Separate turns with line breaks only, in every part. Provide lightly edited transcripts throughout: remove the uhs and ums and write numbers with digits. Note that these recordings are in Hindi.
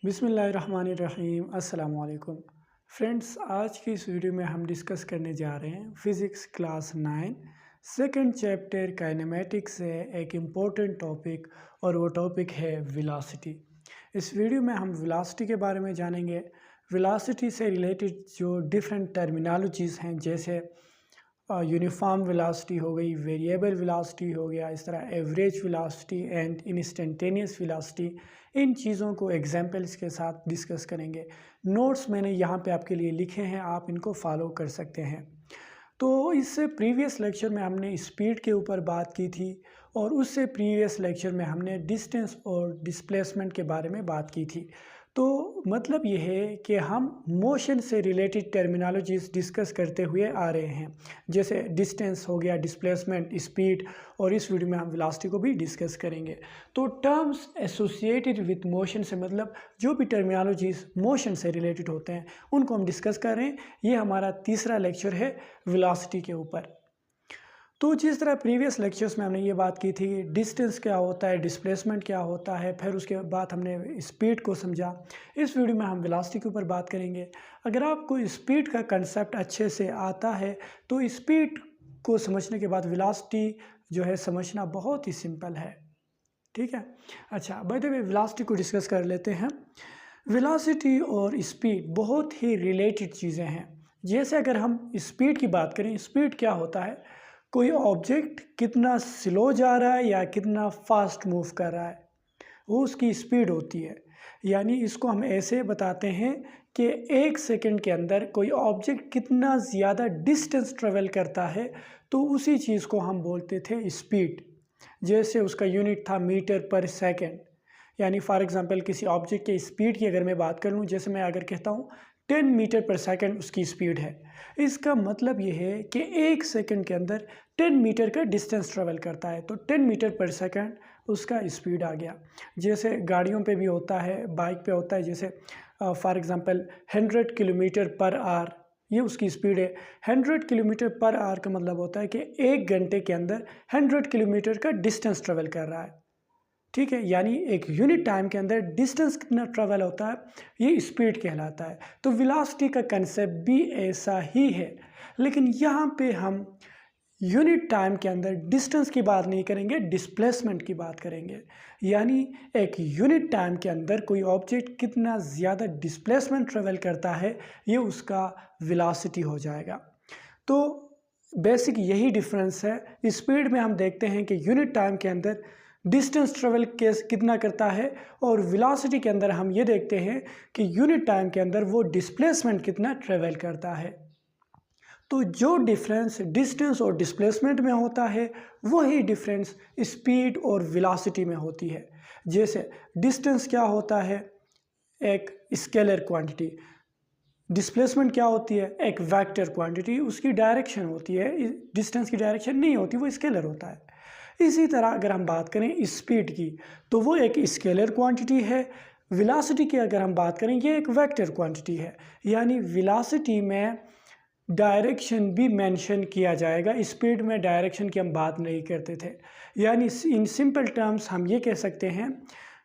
बिस्मिल्लाहिर्रहमानिर्रहीम अस्सलाम वालेकुम फ्रेंड्स। आज की इस वीडियो में हम डिस्कस करने जा रहे हैं physics class 9 second chapter kinematics से एक इम्पोर्टेंट टॉपिक, और वो टॉपिक है वेलोसिटी। इस वीडियो में हम वेलोसिटी के बारे में जानेंगे। वेलोसिटी से रिलेटेड जो डिफरेंट टर्मिनोलॉजीज़ हैं, जैसे यूनिफॉर्म वेलोसिटी हो गई, वेरिएबल वेलोसिटी हो गया, इस तरह average velocity and instantaneous velocity, इन चीज़ों को एग्जांपल्स के साथ डिस्कस करेंगे। नोट्स मैंने यहाँ पे आपके लिए लिखे हैं, आप इनको फॉलो कर सकते हैं। तो इससे प्रीवियस लेक्चर में हमने स्पीड के ऊपर बात की थी, और उससे प्रीवियस लेक्चर में हमने डिस्टेंस और डिस्प्लेसमेंट के बारे में बात की थी। तो मतलब ये है कि हम मोशन से रिलेटेड टर्मिनोलॉजीज़ डिस्कस करते हुए आ रहे हैं, जैसे डिस्टेंस हो गया, डिस्प्लेसमेंट, स्पीड, और इस वीडियो में हम वेलोसिटी को भी डिस्कस करेंगे। तो टर्म्स एसोसिएटेड विथ मोशन से मतलब जो भी टर्मिनोलॉजीज़ मोशन से रिलेटेड होते हैं उनको हम डिस्कस कर रहे हैं। ये हमारा तीसरा लेक्चर है वेलोसिटी के ऊपर। तो जिस तरह प्रीवियस लेक्चर्स में हमने ये बात की थी, डिस्टेंस क्या होता है, डिस्प्लेसमेंट क्या होता है, फिर उसके बाद हमने स्पीड को समझा। इस वीडियो में हम वेलोसिटी के ऊपर बात करेंगे। अगर आपको स्पीड का कंसेप्ट अच्छे से आता है तो स्पीड को समझने के बाद वेलोसिटी जो है समझना बहुत ही सिंपल है। ठीक है। अच्छा, बाय द वे वेलोसिटी को डिस्कस कर लेते हैं। वेलोसिटी और स्पीड बहुत ही रिलेटेड चीज़ें हैं। जैसे अगर हम स्पीड की बात करें, स्पीड क्या होता है? कोई ऑब्जेक्ट कितना स्लो जा रहा है या कितना फास्ट मूव कर रहा है, वो उसकी स्पीड होती है। यानी इसको हम ऐसे बताते हैं कि एक सेकंड के अंदर कोई ऑब्जेक्ट कितना ज़्यादा डिस्टेंस ट्रेवल करता है, तो उसी चीज़ को हम बोलते थे स्पीड। जैसे उसका यूनिट था मीटर पर सेकंड। यानी फॉर एग्ज़ाम्पल किसी ऑब्जेक्ट के स्पीड की अगर मैं बात कर लूँ, जैसे मैं अगर कहता हूँ 10 मीटर पर सेकंड उसकी स्पीड है, इसका मतलब ये है कि एक सेकंड के अंदर 10 मीटर का डिस्टेंस ट्रेवल करता है, तो 10 मीटर पर सेकंड उसका स्पीड आ गया। जैसे गाड़ियों पे भी होता है, बाइक पे होता है, जैसे for example 100 kilometre per hour, ये उसकी स्पीड है। 100 किलोमीटर पर आवर का मतलब होता है कि एक घंटे के अंदर 100 किलोमीटर का डिस्टेंस ट्रेवल कर रहा है। ठीक है, यानी एक यूनिट टाइम के अंदर डिस्टेंस कितना ट्रेवल होता है, ये स्पीड कहलाता है। तो वेलोसिटी का कंसेप्ट भी ऐसा ही है, लेकिन यहाँ पे हम यूनिट टाइम के अंदर डिस्टेंस की बात नहीं करेंगे, डिस्प्लेसमेंट की बात करेंगे। यानी एक यूनिट टाइम के अंदर कोई ऑब्जेक्ट कितना ज़्यादा डिस्प्लेसमेंट ट्रेवल करता है, ये उसका वेलोसिटी हो जाएगा। तो बेसिक यही डिफरेंस है। स्पीड में हम देखते हैं कि यूनिट टाइम के अंदर डिस्टेंस ट्रेवल कितना करता है, और वेलोसिटी के अंदर हम ये देखते हैं कि यूनिट टाइम के अंदर वो डिस्प्लेसमेंट कितना ट्रेवल करता है। तो जो डिफरेंस डिस्टेंस और डिस्प्लेसमेंट में होता है, वही डिफरेंस स्पीड और वेलोसिटी में होती है। जैसे डिस्टेंस क्या होता है? एक स्केलर क्वांटिटी। डिस्प्लेसमेंट क्या होती है? एक वेक्टर क्वांटिटी, उसकी डायरेक्शन होती है, डिस्टेंस की डायरेक्शन नहीं होती, वो स्केलर होता है। इसी तरह अगर हम बात करें स्पीड की, तो वो एक स्केलर क्वांटिटी है। वेलोसिटी की अगर हम बात करें, ये एक वेक्टर क्वांटिटी है। यानी वेलोसिटी में डायरेक्शन भी मेंशन किया जाएगा, स्पीड में डायरेक्शन की हम बात नहीं करते थे। यानी इन सिंपल टर्म्स हम ये कह सकते हैं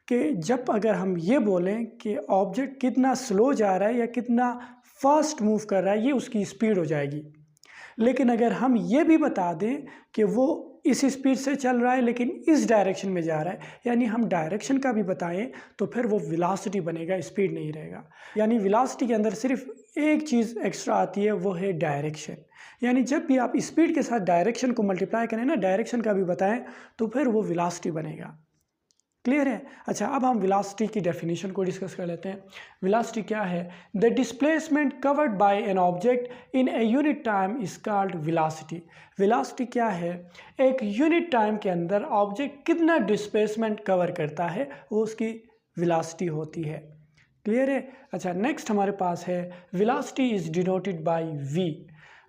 कि जब अगर हम ये बोलें कि ऑब्जेक्ट कितना स्लो जा रहा है या कितना फास्ट मूव कर रहा है, ये उसकी स्पीड हो जाएगी। लेकिन अगर हम ये भी बता दें कि वो इस स्पीड से चल रहा है लेकिन इस डायरेक्शन में जा रहा है, यानी हम डायरेक्शन का भी बताएं, तो फिर वो वेलोसिटी बनेगा, स्पीड नहीं रहेगा। यानी वेलोसिटी के अंदर सिर्फ एक चीज़ एक्स्ट्रा आती है, वो है डायरेक्शन। यानी जब भी आप स्पीड के साथ डायरेक्शन को मल्टीप्लाई करें ना, डायरेक्शन का भी बताएं, तो फिर वो वेलोसिटी बनेगा। क्लियर है? अच्छा, अब हम वेलोसिटी की डेफिनेशन को डिस्कस कर लेते हैं। वेलोसिटी क्या है? The displacement covered by an object in a unit time is called velocity. Velocity क्या है? एक यूनिट टाइम के अंदर ऑब्जेक्ट कितना डिस्प्लेसमेंट कवर करता है, वो उसकी वेलोसिटी होती है। क्लियर है? अच्छा, नेक्स्ट हमारे पास है velocity is denoted by v.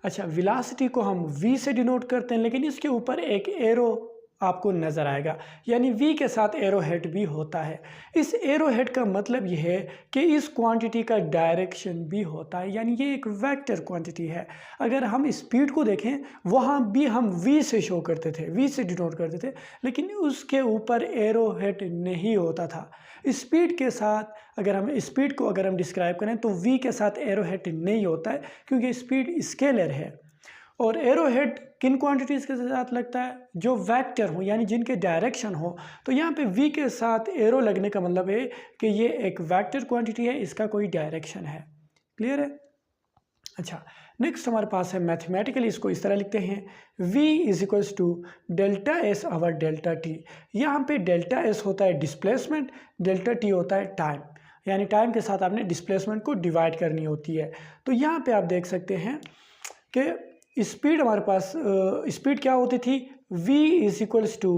अच्छा, वेलोसिटी को हम वी से डिनोट करते हैं, लेकिन इसके ऊपर एक एरो आपको नज़र आएगा, यानी v के साथ एरो हेड भी होता है। इस एरो हेड का मतलब यह है कि इस क्वांटिटी का डायरेक्शन भी होता है, यानी ये एक वेक्टर क्वांटिटी है। अगर हम स्पीड को देखें वहाँ भी हम v से शो करते थे, v से डिनोट करते थे, लेकिन उसके ऊपर एरो हेड नहीं होता था। स्पीड के साथ अगर हम डिस्क्राइब करें तो v के साथ एरो हेड नहीं होता है, क्योंकि स्पीड स्केलर है। और एरो हेड किन क्वांटिटीज़ के साथ लगता है? जो वेक्टर हो, यानी जिनके डायरेक्शन हो। तो यहाँ पे v के साथ एरो लगने का मतलब है कि ये एक वेक्टर क्वांटिटी है, इसका कोई डायरेक्शन है। क्लियर है? अच्छा, नेक्स्ट हमारे पास है मैथमेटिकली इसको इस तरह लिखते हैं, v is equals to delta s over delta t. यहाँ पे डेल्टा एस होता है डिस्प्लेसमेंट, डेल्टा टी होता है टाइम, यानी टाइम के साथ आपने डिस्प्लेसमेंट को डिवाइड करनी होती है। तो यहाँ पे आप देख सकते हैं कि स्पीड हमारे पास स्पीड क्या होती थी? v is equals to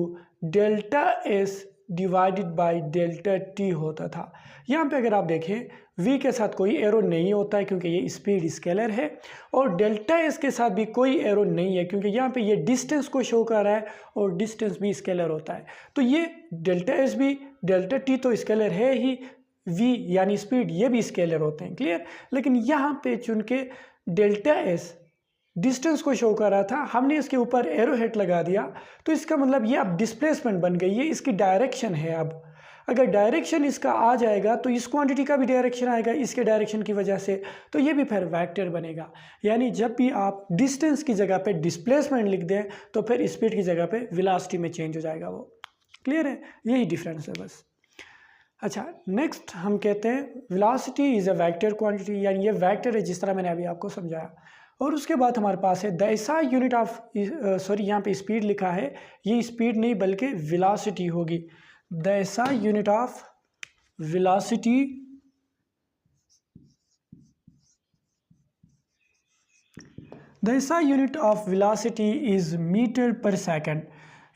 delta s divided by delta t होता था। यहाँ पे अगर आप देखें v के साथ कोई एरो नहीं होता है, क्योंकि ये स्पीड स्केलर है, और डेल्टा एस के साथ भी कोई एरो नहीं है, क्योंकि यहाँ पे ये डिस्टेंस को शो कर रहा है और डिस्टेंस भी स्केलर होता है। तो ये डेल्टा एस भी, डेल्टा टी तो स्केलर है ही, v यानी स्पीड ये भी स्केलर होते हैं। क्लियर? लेकिन यहाँ पे चुन के डेल्टा एस डिस्टेंस को शो कर रहा था, हमने इसके ऊपर एरो हेड लगा दिया, तो इसका मतलब ये अब डिस्प्लेसमेंट बन गई है, इसकी डायरेक्शन है। अब अगर डायरेक्शन इसका आ जाएगा तो इस क्वांटिटी का भी डायरेक्शन आएगा इसके डायरेक्शन की वजह से, तो ये भी फिर वेक्टर बनेगा। यानी जब भी आप डिस्टेंस की जगह पे डिस्प्लेसमेंट लिख दें तो फिर स्पीड की जगह पे वेलोसिटी में चेंज हो जाएगा वो। क्लियर है? यही डिफरेंस है बस। अच्छा, नेक्स्ट हम कहते हैं velocity is a vector quantity, यानी ये वेक्टर है, जिस तरह मैंने अभी आपको समझाया। और उसके बाद हमारे पास है the SI unit of, sorry यहाँ पे स्पीड लिखा है, ये स्पीड नहीं बल्कि वेलोसिटी होगी। The SI unit of velocity the SI unit of velocity is metre per second,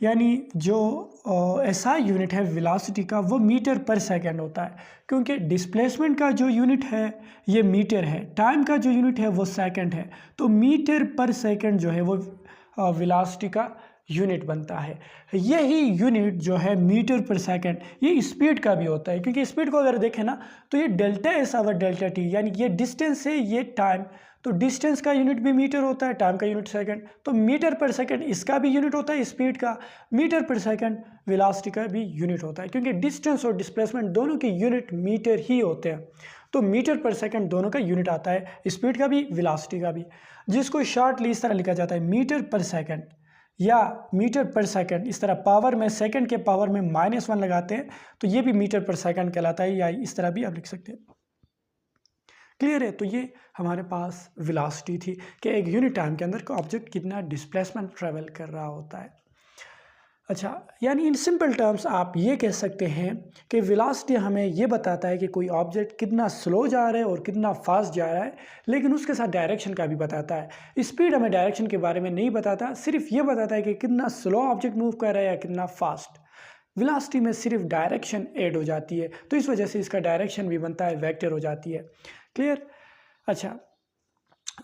यानी जो एसआई यूनिट है वेलोसिटी का वो मीटर पर सेकंड होता है, क्योंकि डिस्प्लेसमेंट का जो यूनिट है ये मीटर है, टाइम का जो यूनिट है वो सेकंड है, तो मीटर पर सेकंड जो है वो वेलोसिटी का यूनिट बनता है। यही यूनिट जो है मीटर पर सेकंड ये स्पीड का भी होता है, क्योंकि स्पीड को अगर देखें ना तो ये delta s over delta t, यानी ये डिस्टेंस है, ये टाइम, तो डिस्टेंस का यूनिट भी मीटर होता है, टाइम का यूनिट सेकंड, तो मीटर पर सेकंड इसका भी यूनिट होता है स्पीड का, मीटर पर सेकंड वेलोसिटी का भी यूनिट होता है, क्योंकि डिस्टेंस और डिस्प्लेसमेंट दोनों के यूनिट मीटर ही होते हैं। तो मीटर पर सेकंड दोनों का यूनिट आता है, स्पीड का भी वेलोसिटी का भी, जिसको शॉर्टली इस तरह लिखा जाता है मीटर पर सेकंड या मीटर पर सेकंड। इस तरह पावर में सेकंड के पावर में -1 लगाते हैं तो ये भी मीटर पर सेकंड कहलाता है, या इस तरह भी आप लिख सकते हैं। क्लियर है? तो ये हमारे पास वेलोसिटी थी कि एक यूनिट टाइम के अंदर को ऑब्जेक्ट कितना डिस्प्लेसमेंट ट्रेवल कर रहा होता है। अच्छा, यानी इन सिंपल टर्म्स आप ये कह सकते हैं कि वेलोसिटी हमें ये बताता है कि कोई ऑब्जेक्ट कितना स्लो जा रहा है और कितना फास्ट जा रहा है, लेकिन उसके साथ डायरेक्शन का भी बताता है। स्पीड हमें डायरेक्शन के बारे में नहीं बताता, सिर्फ ये बताता है कि कितना स्लो ऑब्जेक्ट मूव कर रहा है या कितना फास्ट। वेलोसिटी में सिर्फ डायरेक्शन ऐड हो जाती है, तो इस वजह से इसका डायरेक्शन भी बनता है, वेक्टर हो जाती है। क्लियर? अच्छा,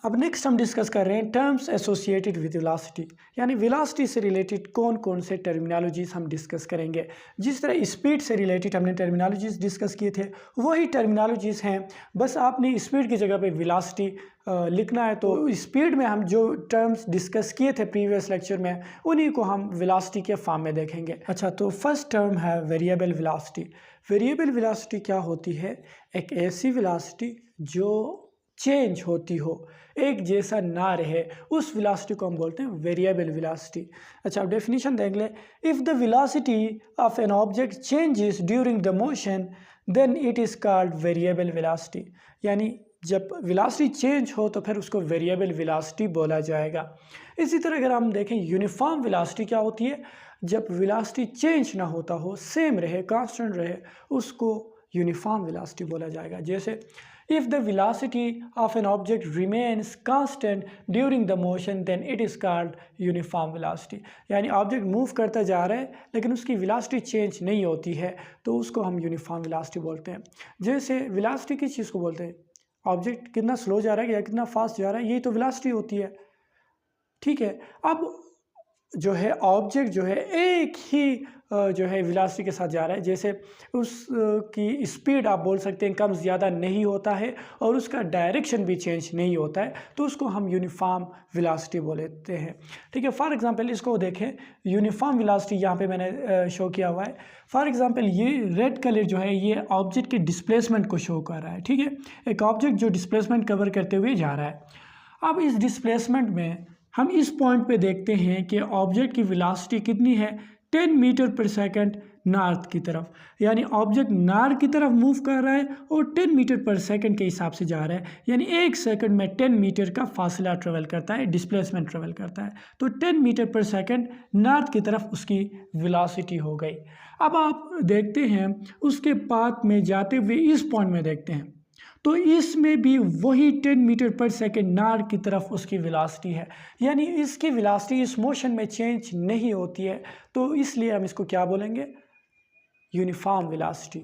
अब नेक्स्ट हम डिस्कस कर रहे हैं टर्म्स एसोसिएटेड विद वेलोसिटी, यानी वेलोसिटी से रिलेटेड कौन कौन से टर्मिनोलॉजीज हम डिस्कस करेंगे। जिस तरह स्पीड से रिलेटेड हमने टर्मिनोलॉजीज डिस्कस किए थे, वही टर्मिनोलॉजीज हैं, बस आपने स्पीड की जगह पे वेलोसिटी लिखना है। तो स्पीड में हम जो टर्म्स डिस्कस किए थे प्रीवियस लेक्चर में, उन्हीं को हम वेलोसिटी के फॉर्म में देखेंगे। अच्छा, तो फर्स्ट टर्म है वेरिएबल वेलोसिटी। वेरिएबल वेलोसिटी क्या होती है? एक ऐसी वेलोसिटी जो चेंज होती हो, एक जैसा ना रहे, उस वेलोसिटी को हम बोलते हैं वेरिएबल वेलोसिटी। अच्छा, अब डेफिनेशन देख लें। If the velocity of an object changes during the motion then it is called variable velocity, यानी जब वेलोसिटी चेंज हो तो फिर उसको वेरिएबल वेलोसिटी बोला जाएगा। इसी तरह अगर हम देखें यूनिफॉर्म वेलोसिटी क्या होती है? जब वेलोसिटी चेंज ना होता हो, सेम रहे, कांस्टेंट रहे, उसको यूनिफॉर्म वेलोसिटी बोला जाएगा। जैसे if the velocity of an object remains constant during the motion then it is called uniform velocity, यानी ऑब्जेक्ट मूव करता जा रहा है लेकिन उसकी वेलोसिटी चेंज नहीं होती है, तो उसको हम यूनिफॉर्म वेलोसिटी बोलते हैं। जैसे वेलोसिटी किस चीज़ को बोलते हैं? ऑब्जेक्ट कितना स्लो जा रहा है या कितना फास्ट जा रहा है, यही तो वेलोसिटी होती है। ठीक है, अब जो है ऑब्जेक्ट जो है एक ही जो है वेलोसिटी के साथ जा रहा है, जैसे उस की स्पीड आप बोल सकते हैं कम ज़्यादा नहीं होता है और उसका डायरेक्शन भी चेंज नहीं होता है, तो उसको हम यूनिफॉर्म वेलोसिटी बोलते हैं। ठीक है, फॉर एग्जांपल इसको देखें, यूनिफॉर्म वेलोसिटी यहाँ पे मैंने शो किया हुआ है। फॉर एग्जांपल ये रेड कलर जो है ये ऑब्जेक्ट के डिस्प्लेसमेंट को शो कर रहा है। ठीक है, एक ऑब्जेक्ट जो डिस्प्लेसमेंट कवर करते हुए जा रहा है। अब इस डिस्प्लेसमेंट में हम इस पॉइंट पे देखते हैं कि ऑब्जेक्ट की वेलोसिटी कितनी है, 10 मीटर पर सेकंड नॉर्थ की तरफ, यानी ऑब्जेक्ट नॉर्थ की तरफ मूव कर रहा है और 10 मीटर पर सेकंड के हिसाब से जा रहा है, यानी एक सेकंड में 10 मीटर का फासला ट्रेवल करता है, डिस्प्लेसमेंट ट्रेवल करता है। तो 10 मीटर पर सेकंड नॉर्थ की तरफ उसकी वेलोसिटी हो गई। अब आप देखते हैं उसके पाथ में जाते हुए इस पॉइंट में देखते हैं, तो इसमें भी वही 10 मीटर पर सेकंड नॉर्थ की तरफ उसकी वेलोसिटी है, यानी इसकी वेलोसिटी इस मोशन में चेंज नहीं होती है, तो इसलिए हम इसको क्या बोलेंगे, यूनिफॉर्म वेलोसिटी।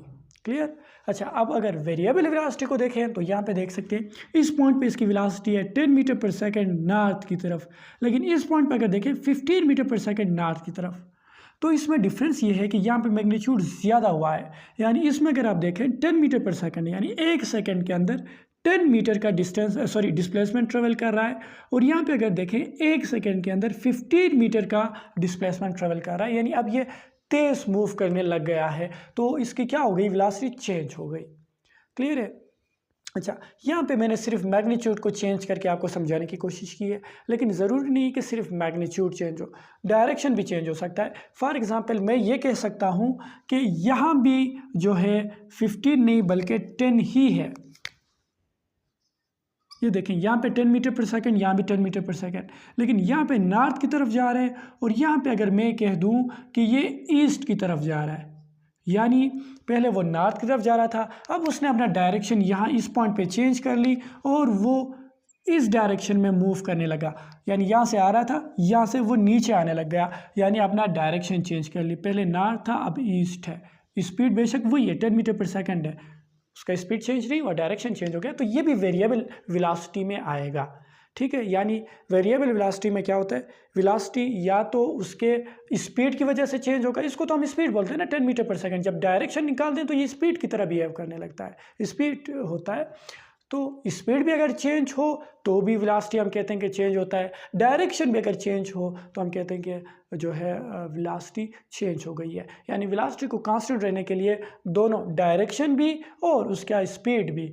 क्लियर। अच्छा, अब अगर वेरिएबल वेलोसिटी को देखें तो यहाँ पे देख सकते हैं इस पॉइंट पे इसकी वेलोसिटी है 10 मीटर पर सेकंड नॉर्थ की तरफ, लेकिन इस पॉइंट पे अगर देखें 15 मीटर पर सेकंड नॉर्थ की तरफ। तो इसमें डिफरेंस ये है कि यहाँ पे मैग्नीट्यूड ज़्यादा हुआ है, यानी इसमें अगर आप देखें 10 मीटर पर सेकंड, यानी एक सेकंड के अंदर 10 मीटर का डिस्प्लेसमेंट ट्रेवल कर रहा है, और यहाँ पे अगर देखें एक सेकंड के अंदर 15 मीटर का डिस्प्लेसमेंट ट्रेवल कर रहा है, यानी अब ये तेज मूव करने लग गया है, तो इसकी क्या हो गई, वेलोसिटी चेंज हो गई। क्लियर है। अच्छा, यहाँ पे मैंने सिर्फ मैग्नीट्यूड को चेंज करके आपको समझाने की कोशिश की है, लेकिन ज़रूरी नहीं कि सिर्फ मैग्नीट्यूड चेंज हो, डायरेक्शन भी चेंज हो सकता है। फॉर एग्जांपल मैं ये कह सकता हूँ कि यहाँ भी जो है 15 नहीं बल्कि 10 ही है। ये देखें यहाँ पे 10 मीटर पर सेकंड, यहाँ भी 10 मीटर पर सेकंड, लेकिन यहाँ पे नॉर्थ की तरफ जा रहे हैं, और यहाँ पे अगर मैं कह दूँ कि ये ईस्ट की तरफ जा रहा है, यानी पहले वो नॉर्थ की तरफ जा रहा था, अब उसने अपना डायरेक्शन यहाँ इस पॉइंट पे चेंज कर ली और वो इस डायरेक्शन में मूव करने लगा, यानी यहाँ से आ रहा था, यहाँ से वो नीचे आने लग गया, यानी अपना डायरेक्शन चेंज कर ली, पहले नॉर्थ था अब ईस्ट है। स्पीड बेशक वही है, 10 मीटर पर सेकंड है, उसका स्पीड चेंज नहीं हुआ, डायरेक्शन चेंज हो गया, तो ये भी वेरिएबल वेलोसिटी में आएगा। ठीक है, यानी वेरिएबल वेलोसिटी में क्या होता है, वेलोसिटी या तो उसके स्पीड की वजह से चेंज होगा, इसको तो हम स्पीड बोलते हैं ना 10 मीटर पर सेकंड, जब डायरेक्शन निकाल दें तो ये स्पीड की तरह बिहेव करने लगता है, स्पीड होता है। तो स्पीड भी अगर चेंज हो तो भी वेलोसिटी हम कहते हैं कि चेंज होता है, डायरेक्शन भी अगर चेंज हो तो हम कहते हैं कि जो है वेलोसिटी चेंज हो गई है। यानी वेलोसिटी को कांस्टेंट रहने के लिए दोनों डायरेक्शन भी और उसका स्पीड भी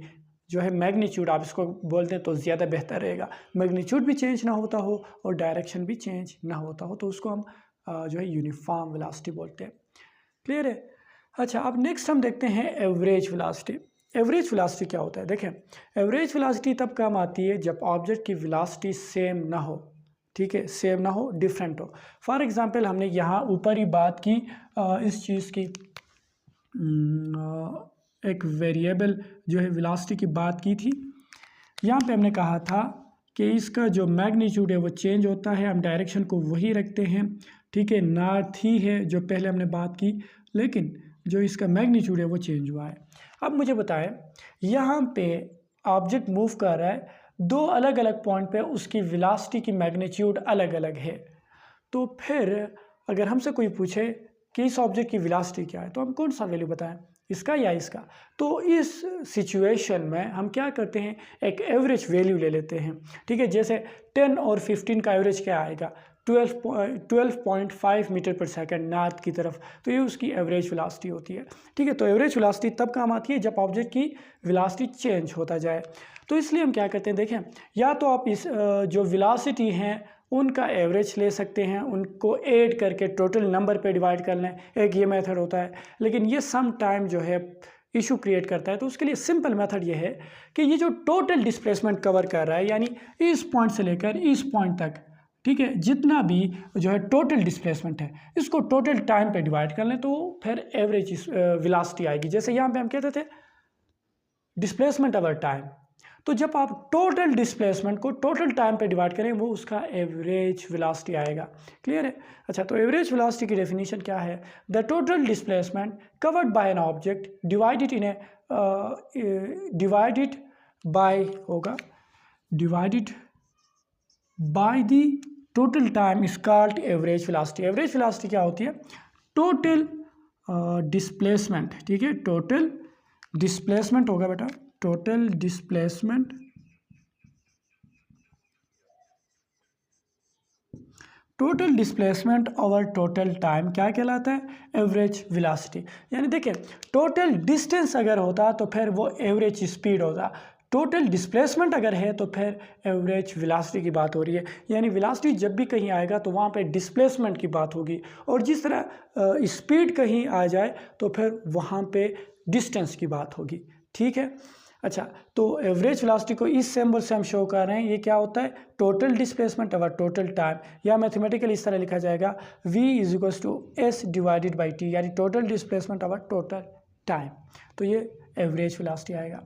जो है मैग्नीट्यूड आप इसको बोलते हैं तो ज़्यादा बेहतर रहेगा, मैग्नीट्यूड भी चेंज ना होता हो और डायरेक्शन भी चेंज ना होता हो, तो उसको हम जो है यूनिफॉर्म वेलोसिटी बोलते हैं। क्लियर है। अच्छा, अब नेक्स्ट हम देखते हैं एवरेज वेलोसिटी। एवरेज वेलोसिटी क्या होता है, देखें एवरेज वेलोसिटी तब काम आती है जब ऑब्जेक्ट की वेलोसिटी सेम ना हो, ठीक है, सेम ना हो, डिफरेंट हो। फॉर एग्जांपल हमने यहाँ ऊपर ही बात की इस चीज़ की, एक वेरिएबल जो है वेलोसिटी की बात की थी। यहाँ पे हमने कहा था कि इसका जो मैग्नीट्यूड है वो चेंज होता है, हम डायरेक्शन को वही रखते हैं, ठीक है, नॉर्थ ही है जो पहले हमने बात की, लेकिन जो इसका मैग्नीट्यूड है वो चेंज हुआ है। अब मुझे बताएं, यहाँ पे ऑब्जेक्ट मूव कर रहा है, दो अलग अलग पॉइंट पे उसकी वेलोसिटी की मैग्नीट्यूड अलग अलग है, तो फिर अगर हमसे कोई पूछे कि इस ऑब्जेक्ट की वेलोसिटी क्या है, तो हम कौन सा वैल्यू बताएं, इसका या इसका। तो इस सिचुएशन में हम क्या करते हैं, एक एवरेज वैल्यू ले लेते हैं, ठीक है। जैसे 10 और 15 का एवरेज क्या आएगा, 12.5 मीटर पर सेकंड नॉर्थ की तरफ, तो ये उसकी एवरेज वेलोसिटी होती है, ठीक है। तो एवरेज वेलोसिटी तब काम आती है जब ऑब्जेक्ट की वेलोसिटी चेंज होता जाए। तो इसलिए हम क्या करते हैं, देखें, या तो आप इस जो वेलोसिटी हैं उनका एवरेज ले सकते हैं, उनको ऐड करके टोटल नंबर पे डिवाइड कर लें, एक ये मेथड होता है, लेकिन ये सम टाइम जो है इशू क्रिएट करता है। तो उसके लिए सिंपल मेथड ये है कि ये जो टोटल डिस्प्लेसमेंट कवर कर रहा है, यानी इस पॉइंट से लेकर इस पॉइंट तक, ठीक है, जितना भी जो है टोटल डिस्प्लेसमेंट है, इसको टोटल टाइम पे डिवाइड कर लें तो फिर एवरेज वेलोसिटी आएगी। जैसे यहाँ पे हम कहते थे डिस्प्लेसमेंट ओवर टाइम, तो जब आप टोटल डिस्प्लेसमेंट को टोटल टाइम पे डिवाइड करें वो उसका एवरेज वेलोसिटी आएगा। क्लियर है। अच्छा, तो एवरेज वेलोसिटी की डेफिनेशन क्या है, the total displacement covered by an object divided in a divided by होगा divided by the total time is called average velocity. Average velocity क्या होती है? टोटल डिस्प्लेसमेंट, ठीक है, टोटल डिस्प्लेसमेंट होगा बेटा, total displacement over total time क्या कहलाता है? Average velocity. यानी देखिए टोटल डिस्टेंस अगर होता तो फिर वो एवरेज स्पीड होता, टोटल डिस्प्लेसमेंट अगर है तो फिर एवरेज वेलोसिटी की बात हो रही है। यानी वेलोसिटी जब भी कहीं आएगा तो वहाँ पे डिस्प्लेसमेंट की बात होगी, और जिस तरह स्पीड कहीं आ जाए तो फिर वहाँ पे डिस्टेंस की बात होगी, ठीक है। अच्छा, तो एवरेज वेलोसिटी को इस सिंबल से हम शो कर रहे हैं, ये क्या होता है? Total displacement over total time, या मैथमेटिकली इस तरह लिखा जाएगा v is equals to S divided by T, यानी total displacement over total time. तो ये एवरेज वेलोसिटी आएगा।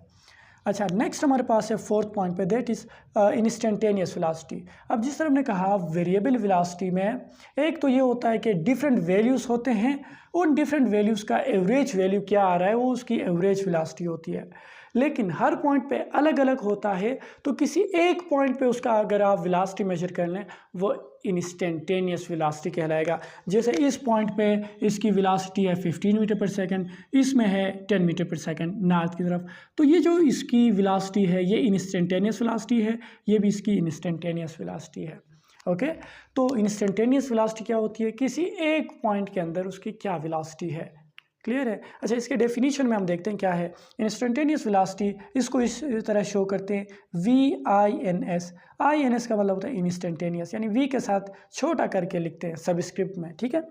अच्छा, नेक्स्ट हमारे पास है फोर्थ पॉइंट पे, दैट इज इंस्टेंटेनियस वेलोसिटी। अब जिस तरह हमने कहा वेरिएबल वेलोसिटी में एक तो ये होता है कि डिफरेंट वैल्यूज़ होते हैं, उन डिफरेंट वैल्यूज़ का एवरेज वैल्यू क्या आ रहा है वो उसकी एवरेज वेलोसिटी होती है, लेकिन हर पॉइंट पे अलग अलग होता है। तो किसी एक पॉइंट पे उसका अगर आप वेलोसिटी मेजर कर लें वो इंस्टेंटेनियस वेलोसिटी कहलाएगा। जैसे इस पॉइंट पे इसकी वेलोसिटी है 15 मीटर पर सेकंड, इसमें है 10 मीटर पर सेकंड नॉर्थ की तरफ, तो ये जो इसकी वेलोसिटी है ये इंस्टेंटेनियस वेलोसिटी है, ये भी इसकी इंस्टेंटेनियस वेलोसिटी है। ओके, तो इंस्टेंटेनियस वेलोसिटी क्या होती है? किसी एक पॉइंट के अंदर उसकी क्या वेलोसिटी है। क्लियर है? अच्छा, इसके डेफिनेशन में हम देखते हैं क्या है। इंस्टेंटेनियस वेलोसिटी इसको इस तरह शो करते हैं VINS। INS का मतलब होता है इंस्टेंटेनियस, यानी V के साथ छोटा करके लिखते हैं सबस्क्रिप्ट में, ठीक है।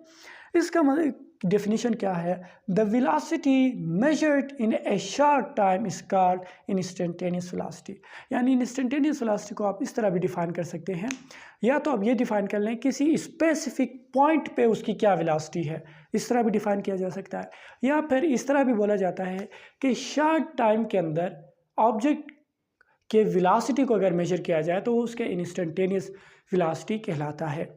इसका मतलब डेफिनेशन क्या है? The velocity measured in A short time is called instantaneous velocity. यानी इंस्टेंटेनियस वेलोसिटी को आप इस तरह भी डिफाइन कर सकते हैं, या तो आप ये डिफाइन कर लें किसी स्पेसिफिक पॉइंट पे उसकी क्या वेलोसिटी है, इस तरह भी डिफाइन किया जा सकता है, या फिर इस तरह भी बोला जाता है कि शॉर्ट टाइम के अंदर ऑब्जेक्ट के वेलोसिटी को अगर मेजर किया जाए तो उसके इंस्टेंटेनियस वेलोसिटी कहलाता है।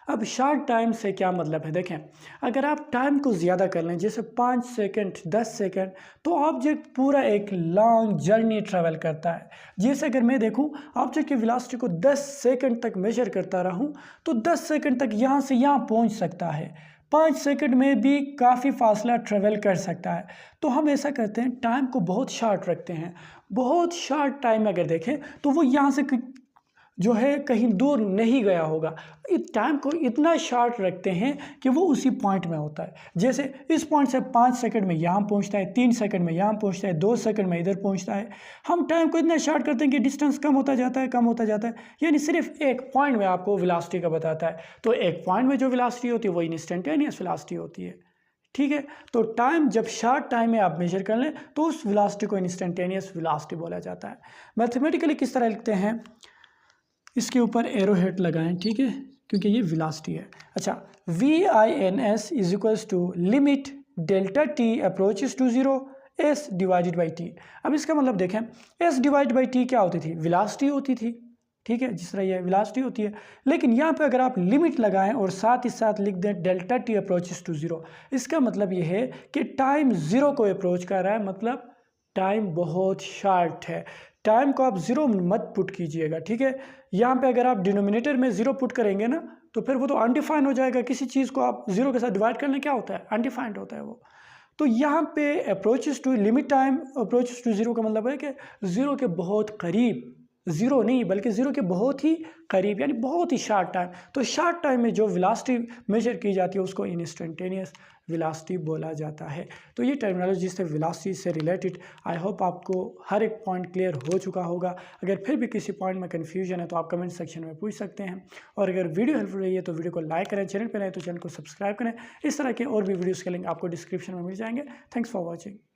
अब शॉर्ट टाइम से क्या मतलब है? देखें, अगर आप टाइम को ज़्यादा कर लें, जैसे 5 सेकंड 10 सेकंड, तो ऑब्जेक्ट पूरा एक लॉन्ग जर्नी ट्रैवल करता है। जैसे अगर मैं देखूं ऑब्जेक्ट की वेलोसिटी को 10 सेकंड तक मेजर करता रहूं तो 10 सेकंड तक यहाँ से यहाँ पहुँच सकता है, 5 सेकंड में भी काफ़ी फासला ट्रेवल कर सकता है। तो हम ऐसा करते हैं, टाइम को बहुत शॉर्ट रखते हैं। बहुत शॉर्ट टाइम अगर देखें तो वो यहाँ से जो है कहीं दूर नहीं गया होगा। इस टाइम को इतना शॉर्ट रखते हैं कि वो उसी पॉइंट में होता है। जैसे इस पॉइंट से 5 सेकंड में यहाँ पहुँचता है, 3 सेकंड में यहाँ पहुँचता है, 2 सेकंड में इधर पहुँचता है। हम टाइम को इतना शॉर्ट करते हैं कि डिस्टेंस कम होता जाता है, कम होता जाता है, यानी सिर्फ एक पॉइंट में आपको वेलोसिटी का बताता है। तो एक पॉइंट में जो वेलोसिटी होती है वो इंस्टेंटेनियस वेलोसिटी होती है, ठीक है। तो टाइम जब शॉर्ट टाइम में आप मेजर कर लें तो उस वेलोसिटी को इंस्टेंटेनियस वेलोसिटी बोला जाता है। मैथमेटिकली किस तरह लिखते हैं, इसके ऊपर एरो हेड लगाएं, ठीक है, क्योंकि ये वेलोसिटी है। अच्छा, VINS is equals to limit delta t approaches to 0 S divided by t. अब इसका मतलब देखें, S डिवाइड बाई टी क्या होती थी? वेलोसिटी होती थी, ठीक है, जिस तरह ये वेलोसिटी होती है। लेकिन यहाँ पे अगर आप लिमिट लगाएं और साथ ही साथ लिख दें डेल्टा टी अप्रोचेस टू 0, इसका मतलब ये है कि टाइम 0 को अप्रोच कर रहा है, मतलब टाइम बहुत शॉर्ट है। टाइम को आप 0 मत पुट कीजिएगा, ठीक है। यहाँ पे अगर आप डिनोमिनेटर में 0 पुट करेंगे ना तो फिर वो तो अनडिफाइंड हो जाएगा। किसी चीज़ को आप 0 के साथ डिवाइड करना क्या होता है? अनडिफाइंड होता है वो। तो यहाँ पे approaches to limit time approaches to 0 का मतलब है कि 0 के बहुत करीब, 0 नहीं बल्कि 0 के बहुत ही करीब, यानी बहुत ही शॉर्ट टाइम। तो शॉर्ट टाइम में जो वेलोसिटी मेजर की जाती है उसको इंस्टेंटेनियस वेलोसिटी बोला जाता है। तो ये टर्मिनोलॉजी से वेलोसिटी से रिलेटेड आई होप आपको हर एक पॉइंट क्लियर हो चुका होगा। अगर फिर भी किसी पॉइंट में कन्फ्यूजन है तो आप कमेंट सेक्शन में पूछ सकते हैं, और अगर वीडियो हेल्पफुल रही है तो वीडियो को लाइक करें, चैनल पर नए तो चैनल को सब्सक्राइब करें। इस तरह के और भी वीडियोज़ के लिंक आपको डिस्क्रिप्शन में मिल जाएंगे। Thanks for watching.